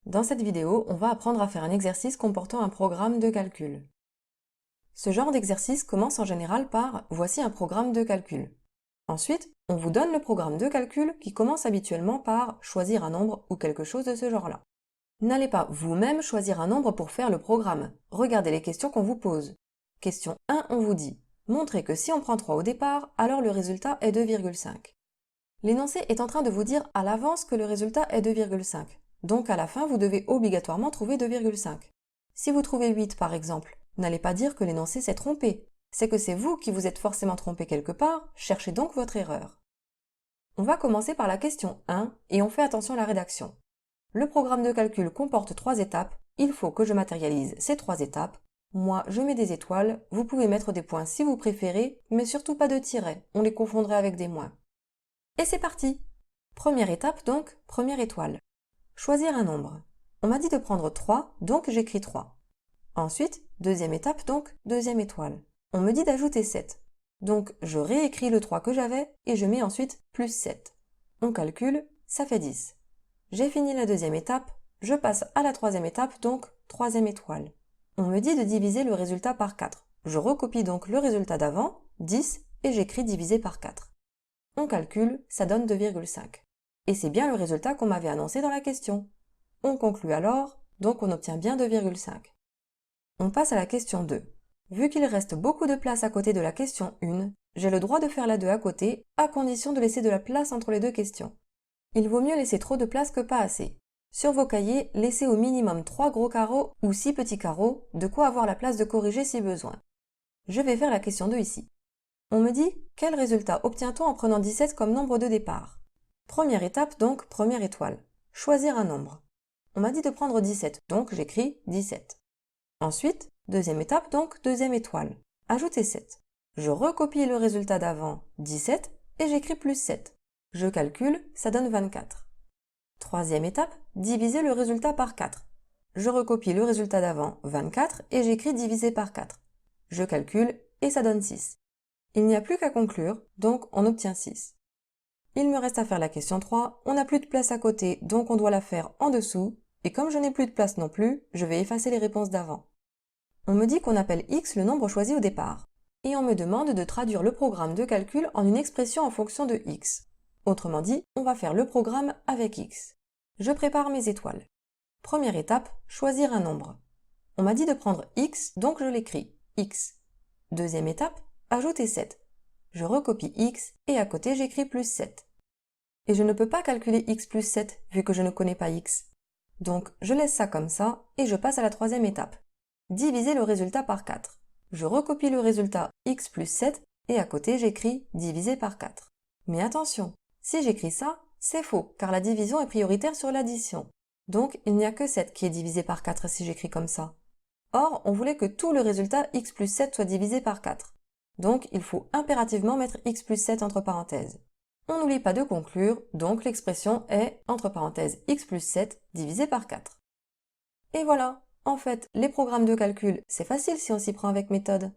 Dans cette vidéo, on va apprendre à faire un exercice comportant un programme de calcul. Ce genre d'exercice commence en général par « Voici un programme de calcul ». Ensuite, on vous donne le programme de calcul qui commence habituellement par « Choisir un nombre » ou quelque chose de ce genre-là. N'allez pas vous-même choisir un nombre pour faire le programme. Regardez les questions qu'on vous pose. Question 1, on vous dit « Montrez que si on prend 3 au départ, alors le résultat est 2,5 ». L'énoncé est en train de vous dire à l'avance que le résultat est 2,5. Donc à la fin, vous devez obligatoirement trouver 2,5. Si vous trouvez 8 par exemple, n'allez pas dire que l'énoncé s'est trompé. C'est que c'est vous qui vous êtes forcément trompé quelque part, cherchez donc votre erreur. On va commencer par la question 1 et on fait attention à la rédaction. Le programme de calcul comporte 3 étapes, il faut que je matérialise ces 3 étapes. Moi, je mets des étoiles, vous pouvez mettre des points si vous préférez, mais surtout pas de tirets, on les confondrait avec des moins. Et c'est parti! Première étape donc, première étoile. Choisir un nombre. On m'a dit de prendre 3, donc j'écris 3. Ensuite, deuxième étape donc, deuxième étoile. On me dit d'ajouter 7. Donc je réécris le 3 que j'avais et je mets ensuite plus 7. On calcule, ça fait 10. J'ai fini la deuxième étape, je passe à la troisième étape donc troisième étoile. On me dit de diviser le résultat par 4. Je recopie donc le résultat d'avant, 10, et j'écris divisé par 4. On calcule, ça donne 2,5. Et c'est bien le résultat qu'on m'avait annoncé dans la question. On conclut alors, donc on obtient bien 2,5. On passe à la question 2. Vu qu'il reste beaucoup de place à côté de la question 1, j'ai le droit de faire la 2 à côté, à condition de laisser de la place entre les deux questions. Il vaut mieux laisser trop de place que pas assez. Sur vos cahiers, laissez au minimum 3 gros carreaux ou 6 petits carreaux, de quoi avoir la place de corriger si besoin. Je vais faire la question 2 ici. On me dit, quel résultat obtient-on en prenant 17 comme nombre de départ? Première étape donc, première étoile. Choisir un nombre. On m'a dit de prendre 17, donc j'écris 17. Ensuite, deuxième étape donc, deuxième étoile. Ajouter 7. Je recopie le résultat d'avant, 17, et j'écris plus 7. Je calcule, ça donne 24. Troisième étape, diviser le résultat par 4. Je recopie le résultat d'avant, 24, et j'écris divisé par 4. Je calcule, et ça donne 6. Il n'y a plus qu'à conclure, donc on obtient 6. Il me reste à faire la question 3, on n'a plus de place à côté, donc on doit la faire en dessous, et comme je n'ai plus de place non plus, je vais effacer les réponses d'avant. On me dit qu'on appelle x le nombre choisi au départ, et on me demande de traduire le programme de calcul en une expression en fonction de x. Autrement dit, on va faire le programme avec x. Je prépare mes étoiles. Première étape, choisir un nombre. On m'a dit de prendre x, donc je l'écris, x. Deuxième étape, ajouter 7. Je recopie x et à côté j'écris plus 7. Et je ne peux pas calculer x plus 7 vu que je ne connais pas x. Donc je laisse ça comme ça et je passe à la troisième étape. Diviser le résultat par 4. Je recopie le résultat x plus 7 et à côté j'écris divisé par 4. Mais attention, si j'écris ça, c'est faux car la division est prioritaire sur l'addition. Donc il n'y a que 7 qui est divisé par 4 si j'écris comme ça. Or, on voulait que tout le résultat x plus 7 soit divisé par 4. Donc il faut impérativement mettre x plus 7 entre parenthèses. On n'oublie pas de conclure, donc l'expression est, entre parenthèses, x plus 7 divisé par 4. Et voilà, en fait, les programmes de calcul, c'est facile si on s'y prend avec méthode.